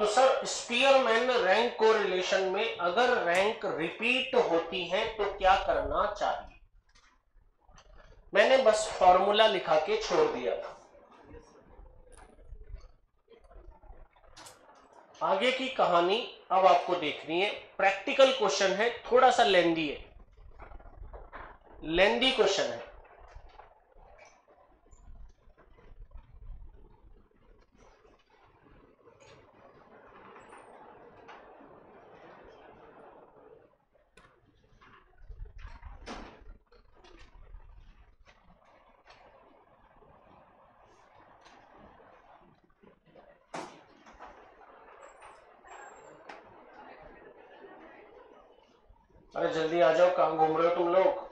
तो sir Spearman rank correlation में अगर रैंक रिपीट होती है तो क्या करना चाहिए? मैंने बस फॉर्मूला लिखा के छोड़ दिया था। आगे की कहानी अब आपको देखनी है। प्रैक्टिकल क्वेश्चन है, थोड़ा सा लेंदी है, लेंदी क्वेश्चन है। अरे जल्दी आ जाओ, कहां घूम रहे हो तुम लोग?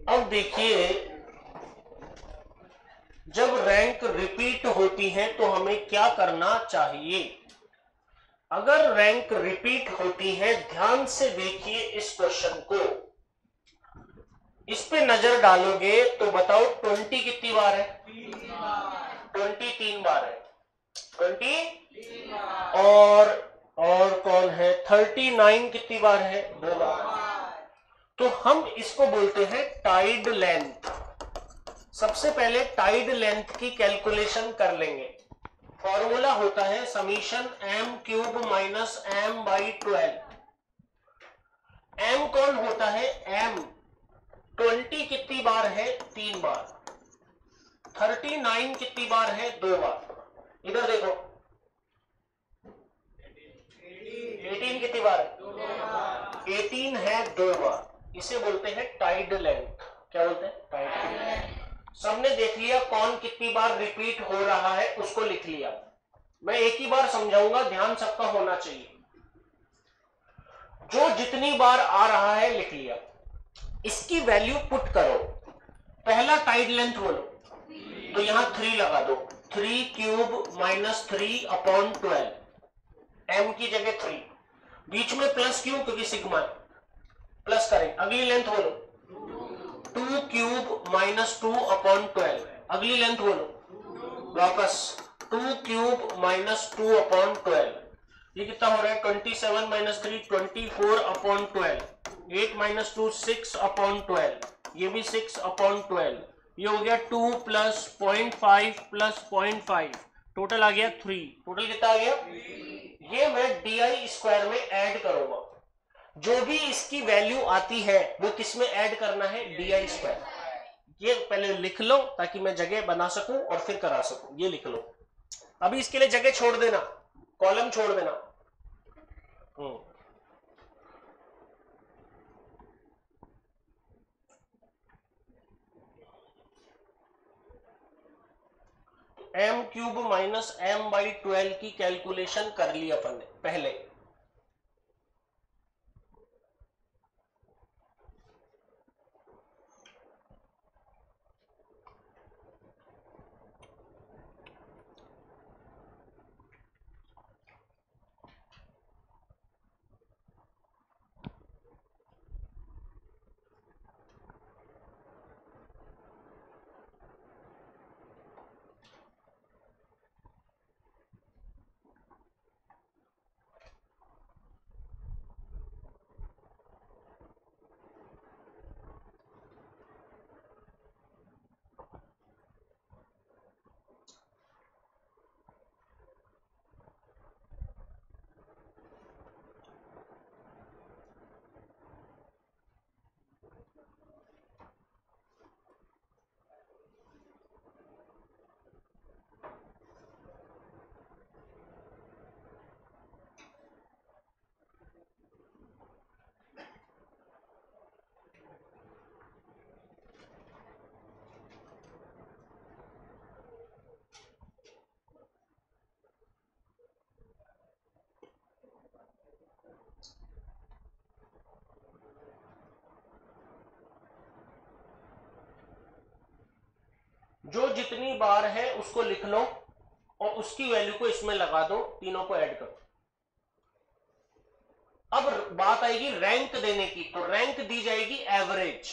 अब देखिए, जब रैंक रिपीट होती है तो हमें क्या करना चाहिए? अगर रैंक रिपीट होती है, ध्यान से देखिए इस क्वेश्चन को, इस पे नजर डालोगे तो बताओ 20 कितनी बार है? 20 3 बार है। 20 और कौन है? 39 कितनी बार है? 2 बार। तो हम इसको बोलते हैं टाइड लेंथ। सबसे पहले टाइड लेंथ की कैलकुलेशन कर लेंगे। फॉर्मूला होता है summation m cube minus m by 12। m कौन होता है? m 20 कितनी बार है? 3 बार। 39 कितनी बार है? 2 बार। इधर देखो, 18 कितनी बार है? 18 है 2 बार। इसे बोलते हैं टाइड लेंथ। क्या बोलते हैं? Tied length. सबने देख लिया कौन कितनी बार रिपीट हो रहा है, उसको लिख लिया। मैं एक ही बार समझाऊंगा, ध्यान सबका होना चाहिए। जो जितनी बार आ रहा है लिख लिया, इसकी वैल्यू पुट करो। पहला टाइड लेंथ बोलो, तो यहां 3 लगा दो। 3 क्यूब माइनस 3 अपॉन 12, m की जगह 3, बीच में प्लस क्यों? क्योंकि सिग्मा है, प्लस करें। अगली लेंथ बोलो, 2 क्यूब माइनस 2 अपॉन 12। अगली लेंथ बोलो वापस 2 क्यूब माइनस 2 अपॉन 12। ये कितना हो रहा है? 27 माइनस 3 24 अपॉन 12। 8 minus 2 6 upon 12। ये भी 6 अपॉन 12। ये हो गया 2 प्लस 0.5 प्लस 0.5, टोटल आ गया 3। टोटल कितना आ गया? ये मैं डी स्क्वायर में ऐड करूंगा। जो भी इसकी वैल्यू आती है वो किस में ऐड करना है? D square. ये पहले लिख लो ताकि मैं जगह बना सकूं और फिर करा सकूं। ये लिख लो। अभी इसके लिए जगह छोड़ देना, कॉलम छोड़ देना। m cube minus m by 12 की कैलकुलेशन कर ली अपन ने पहले। जो जितनी बार है उसको लिख लो और उसकी वैल्यू को इसमें लगा दो, तीनों को ऐड करो। अब बात आएगी रैंक देने की, तो रैंक दी जाएगी एवरेज।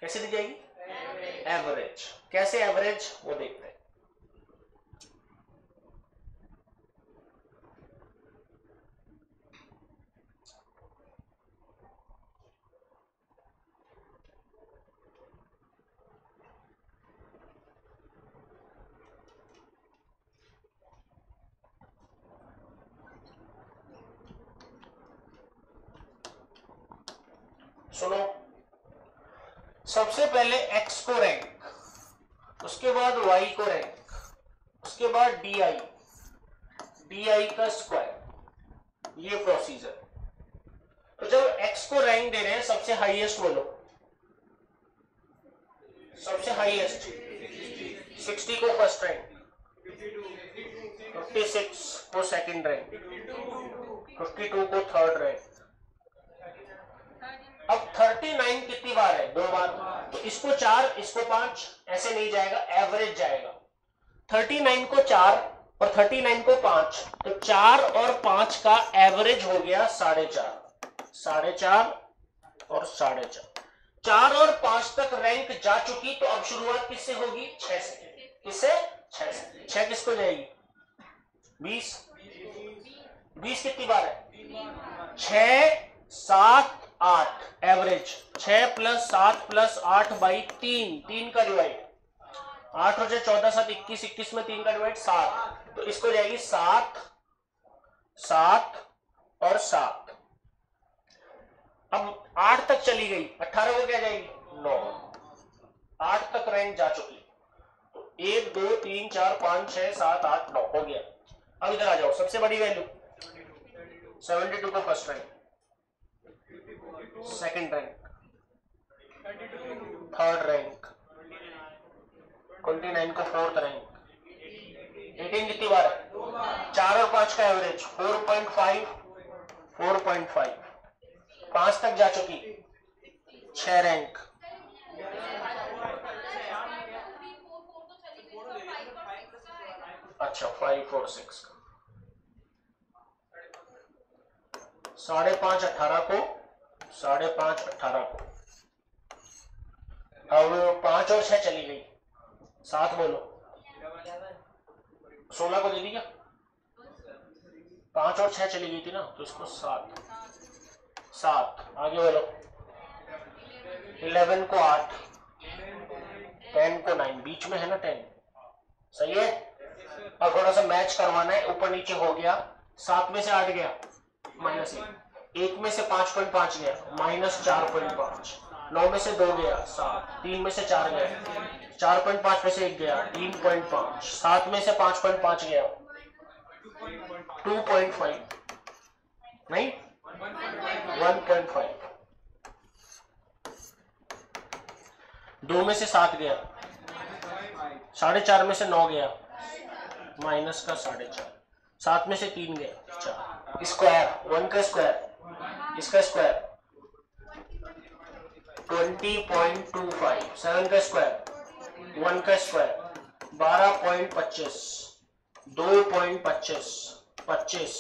कैसे दी जाएगी? एवरेज। कैसे एवरेज वो देखते हैं। सुनो, सबसे पहले x को रैंक, उसके बाद y को रैंक, उसके बाद डी का स्क्वायर, ये प्रोसीजर। तो जब x को रैंक दे रहे हैं, सबसे हाईएस्ट बोलो, सबसे हाईएस्ट 60 को फर्स्ट रैंक, 56 को सेकंड रैंक, 52 को थर्ड रैंक। अब 39 कितनी बार है? 2 बार। तो इसको 4, इसको 5, ऐसे नहीं जाएगा, एवरेज जाएगा। 39 को 4 और 39 को 5, तो 4 और 5 का एवरेज हो गया 4.5, 4.5 और 4.5। 4 और 5 तक रैंक जा चुकी, तो अब शुरुआत किससे होगी? 6 से। किससे? 6 से। 6 किसको जाएगी? 20। 20 कितनी बार है? 6, 7, 8 एवरेज। 6 + 7 + 8 बाई 3, 3 का डिवाइड, 8 हो जाए 14, 7, 21, 21 में 3 का डिवाइड 7, तो इसको जाएगी 7, 7 और 7। अब 8 तक चली गई, 18 को क्या जाएगी? 9। 8 तक रैंक जा चुकी, तो 1, 2, 3, 4, 5, 6, 7, 8, 9 हो गया। अब इधर आ जाओ, सबसे बड़ी वैल्यू 72 को first rank, second rank, third rank, 29 को फोर्थ रैंक, 18 कितनी बार है? 4 और 5 का एवरेज 4.5, 4.5, 5 तक जा चुकी, 6 रैंक, अच्छा 5 और 6 का 5.5, 18 को 5.5, 18 को। अब 5 और 6 चली गई, 7 बोलो, 16 को दे दी क्या? 5 और 6 चली गई थी ना, तो इसको 7, 7 आगे बोलो, 11 को 8, 10 को 9, बीच में है ना 10, सही है। अब थोड़ा सा मैच करवाना है, ऊपर नीचे हो गया, 7 में से 8 गया -1, 1 में से 5.5 गया -4.5, 9 में से 2 गया 7, 3 में से 4 गया, 4.5 में से 1 गया 3.5, 7 में से 5.5 गया 2.5, नहीं 1.5, 2 में से 7 गया, 4.5 में से 9 गया माइनस का 4.5, 7 में से 3 गया 4, स्क्वायर 1 का स्क्वायर, इसका स्क्वायर 20.25, 7 का स्क्वायर 1 का स्क्वायर 12.25, 2.25, 25,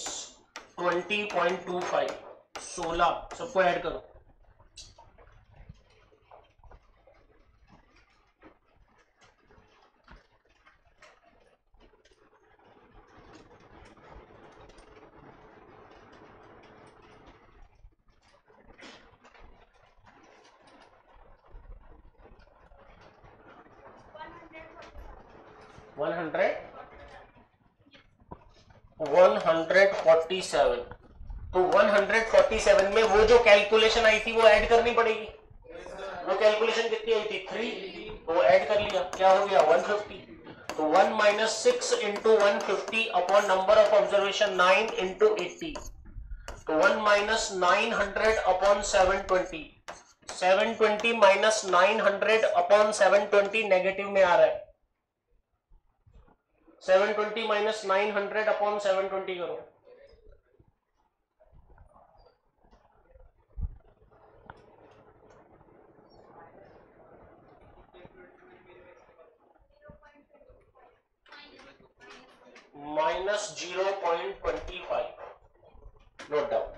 20.25, 16, सबको ऐड करो। वन हंड्रेड 147, तो 147 में वो जो कैलकुलेशन आई थी वो ऐड करनी पड़ेगी। वो कैलकुलेशन कितनी आई थी? 3, वो ऐड कर लिया, क्या हो गया? 150। तो 1 - 6 × 150 अपॉन नंबर ऑफ ऑब्जर्वेशन 9 × 80, तो 1 - 900 अपॉन 720, 720 - 900 अपॉन 720 नेगेटिव में आ रहा है, 720 - 900 अपॉन 720 करो, माइनस 0.25, नोट डाउन।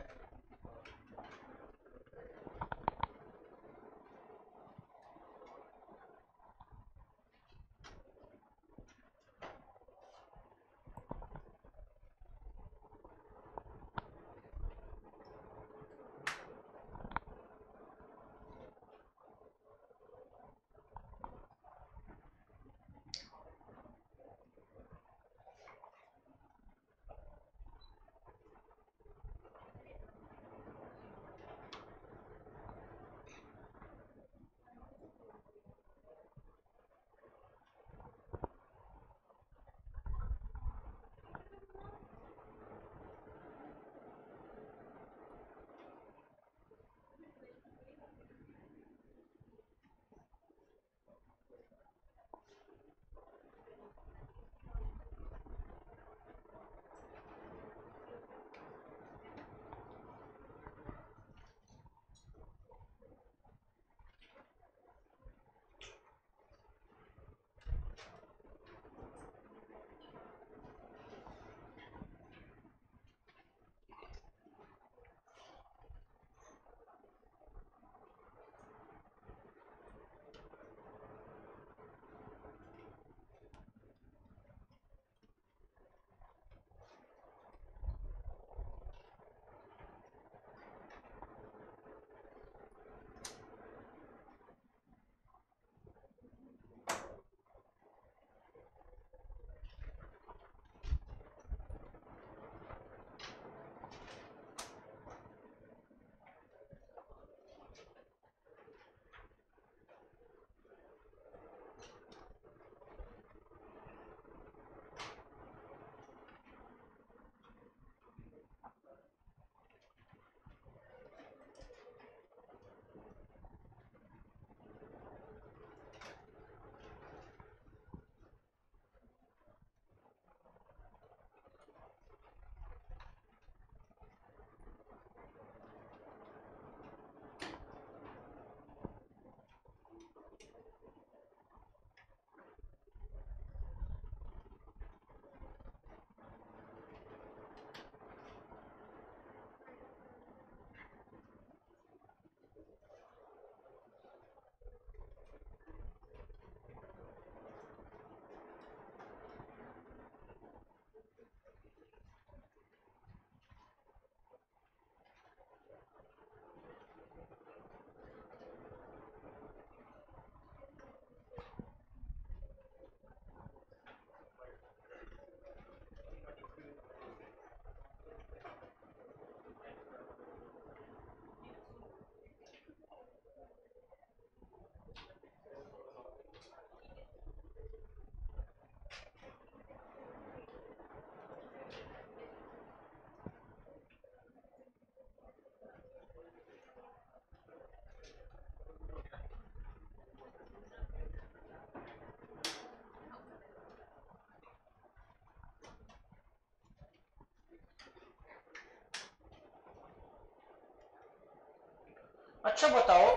अच्छा बताओ,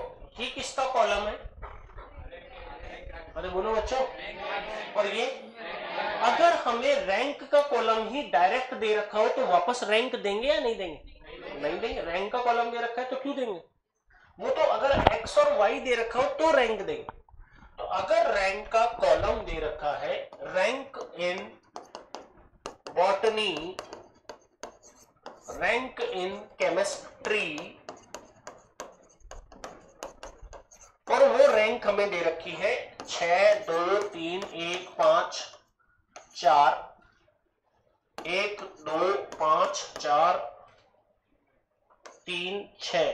ये किसका कॉलम है? अरे बोलो बच्चों। और ये अगर हमें रैंक का कॉलम ही डायरेक्ट दे रखा हो तो वापस रैंक देंगे या नहीं देंगे? नहीं देंगे। रैंक का कॉलम दे रखा है तो क्यों देंगे? वो तो अगर एक्स और वाई दे रखा हो तो रैंक देंगे। तो अगर रैंक का कॉलम दे रखा है, rank in botany, rank in chemistry, और वो रैंक हमें दे रखी है 6, 2, 3, 1, 5, 4, 1, 2, 5, 4, 3, 6,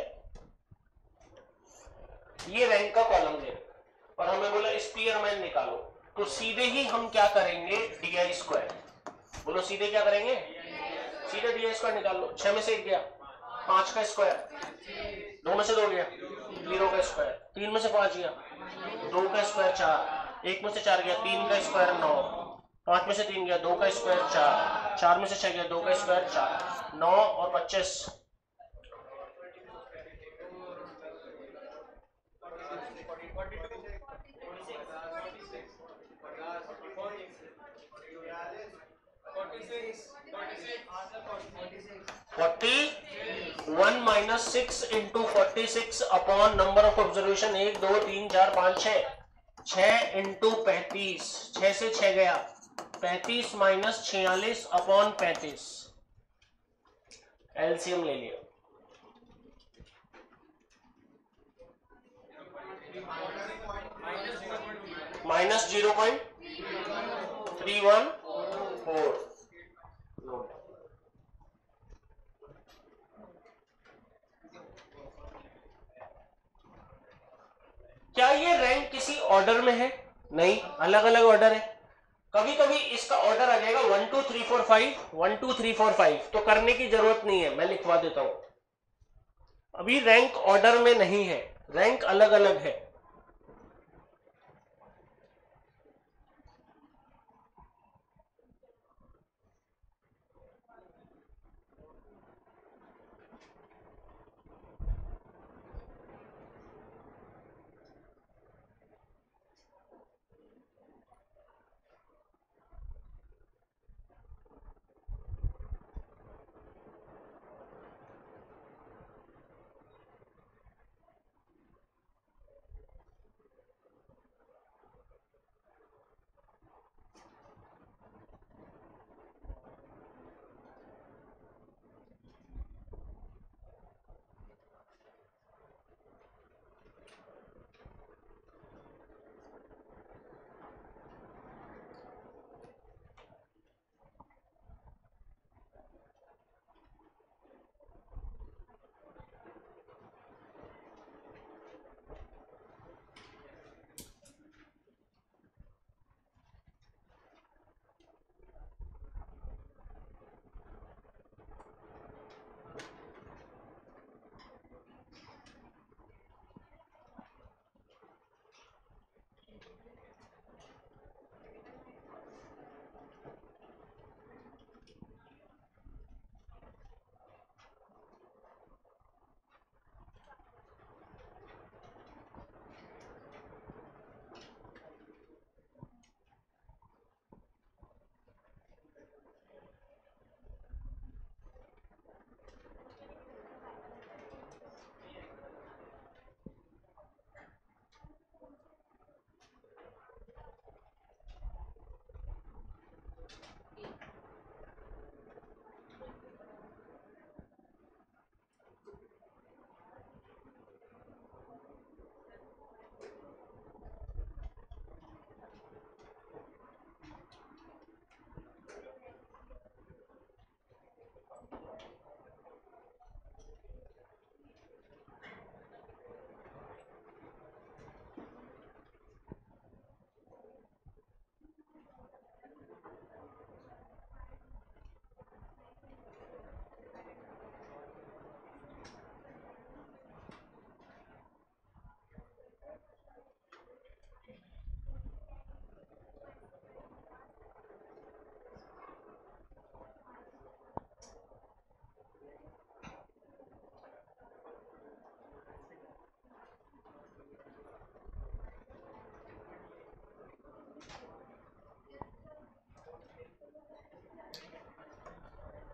ये रैंक का कॉलम दे रखा। और हमें बोला स्पीयरमैन निकालो, तो सीधे ही हम क्या करेंगे? D square. बोलो सीधे क्या करेंगे? सीधे डी स्क्वायर निकाल लो। 6 में से 1 गया, 5 का स्क्वायर, 2 में से 2 गया, 0 का स्क्वायर, 3 में से 5 गया, 2 का स्क्वायर 4, 1 में से 4 गया, 3 का स्क्वायर 9, 5 में से 3 गया, 2 का स्क्वायर 4, 4 में से 6 गया, 2 का स्क्वायर 4, 9 और 25, 41 minus 6 into 46 upon number of observation 1 2 3 4 5 6 6 into 35, 6 से 6 गया 35 माइनस 46 अपॉन 35, एलसीएम ले लिया। माइनस 0.314। क्या ये रैंक किसी ऑर्डर में है? नहीं, अलग अलग ऑर्डर है। कभी कभी इसका ऑर्डर आ जाएगा 1 2 3 4 5, 1 2 3 4 5, तो करने की जरूरत नहीं है, मैं लिखवा देता हूं। अभी रैंक ऑर्डर में नहीं है, रैंक अलग अलग है।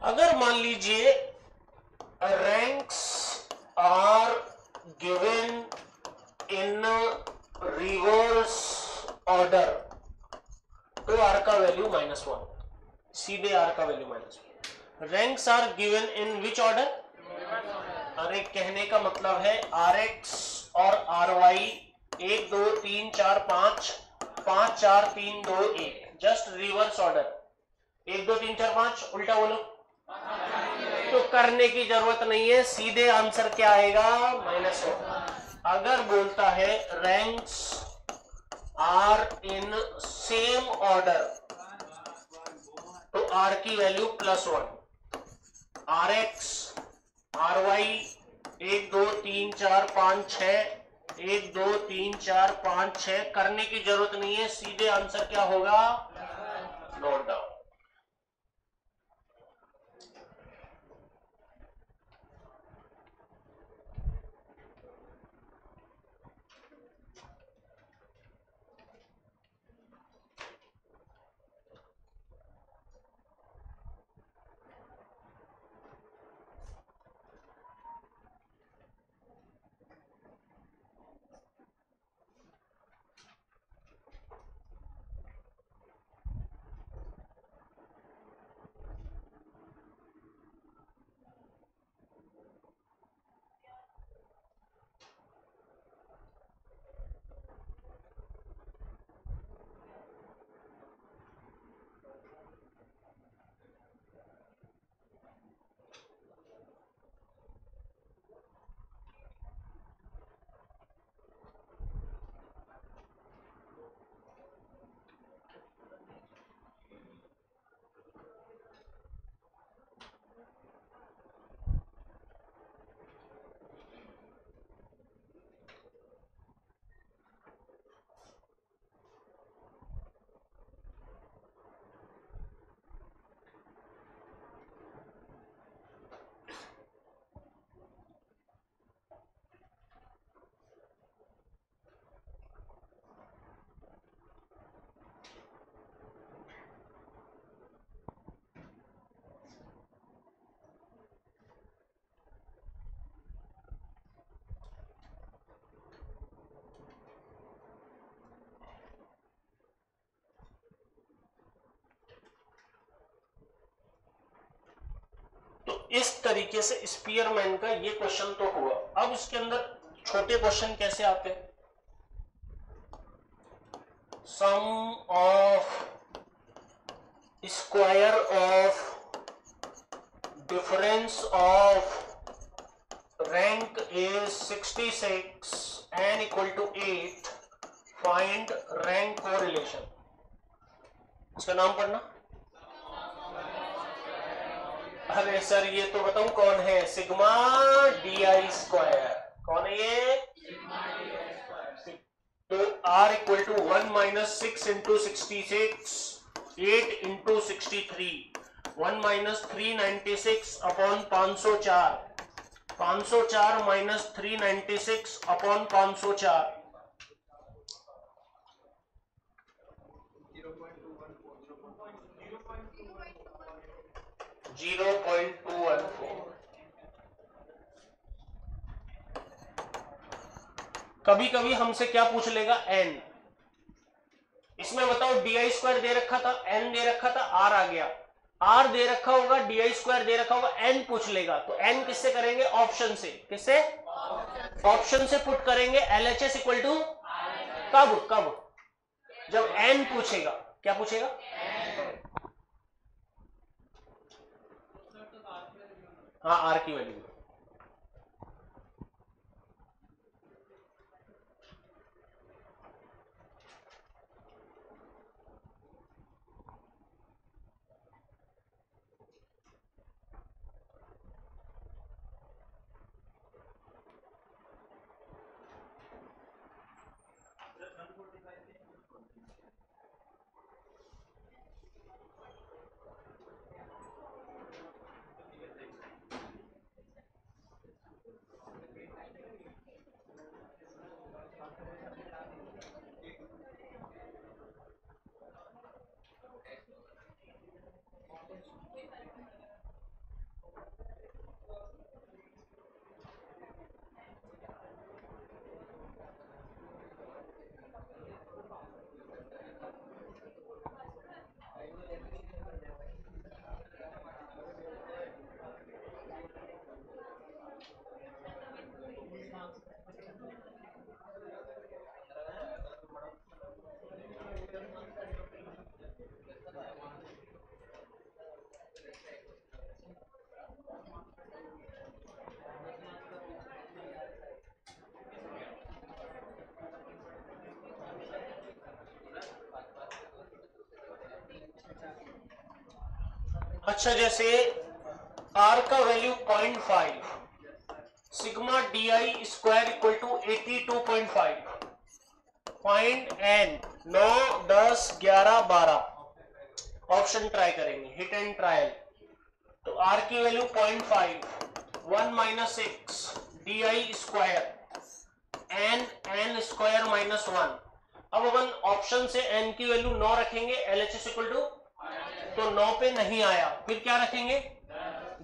अगर मान लीजिए ranks are given in reverse order, तो आर का वैल्यू -1, सीधे आर का value -1। Ranks are given in which order? अरे कहने का मतलब है आर एक्स और R Y 1 2 3 4 5 5 4 3 2 1, just reverse order. 1 2 3 4 5 उल्टा बोलो, तो करने की जरूरत नहीं है, सीधे आंसर क्या आएगा? -1। अगर बोलता है ranks are in same order, तो आर की value +1। R X R Y 1 2 3 4 5 6, 1 2 3 4 5 6, करने की जरूरत नहीं है, सीधे आंसर क्या होगा? Note down. इस तरीके से स्पीयरमैन का ये क्वेश्चन तो हुआ। अब उसके अंदर छोटे क्वेश्चन कैसे आते हैं? Sum of square of difference of rank is 66 n equal to 8, find rank correlation. इसका नाम पढ़ना। अरे सर ये तो बताऊं कौन है? Sigma D I square. कौन है ये? तो R equal to 1 minus 6 into 66, 8 into 63, 1 minus 396 upon 504, 504 minus 396 upon 504, 0.214। कभी कभी हमसे क्या पूछ लेगा? n। इसमें बताओ डी आई स्क्वायर दे रखा था, n दे रखा था, r आ गया। r दे रखा होगा, डी आई स्क्वायर दे रखा होगा, n पूछ लेगा। तो n किससे करेंगे? ऑप्शन से। किससे? ऑप्शन से पुट करेंगे। LHS इक्वल टू कब कब? जब n पूछेगा। क्या पूछेगा? हाँ, r की वैल्यू। अच्छा, जैसे r का value 0.5, sigma D I square equal to 82.5, find n। 9, 10, 11, 12। Option try करेंगे, हिट एंड ट्रायल। तो r की value 0.5, 1 minus 6 D I square, n square minus 1। अब अपन ऑप्शन से n की वैल्यू 9 रखेंगे, LHS इक्वल टू, तो 9 पे नहीं आया, फिर क्या रखेंगे?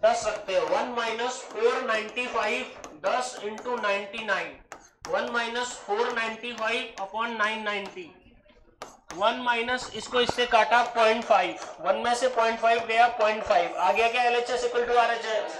10 रखते हैं। 1 minus 495, 10 into 99, 1 minus 495 upon 990, 1 minus इसको इससे काटा 0.5, 1 में से 0.5 गया, 0.5 आ गया। क्या LHS equal to RHS?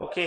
Okay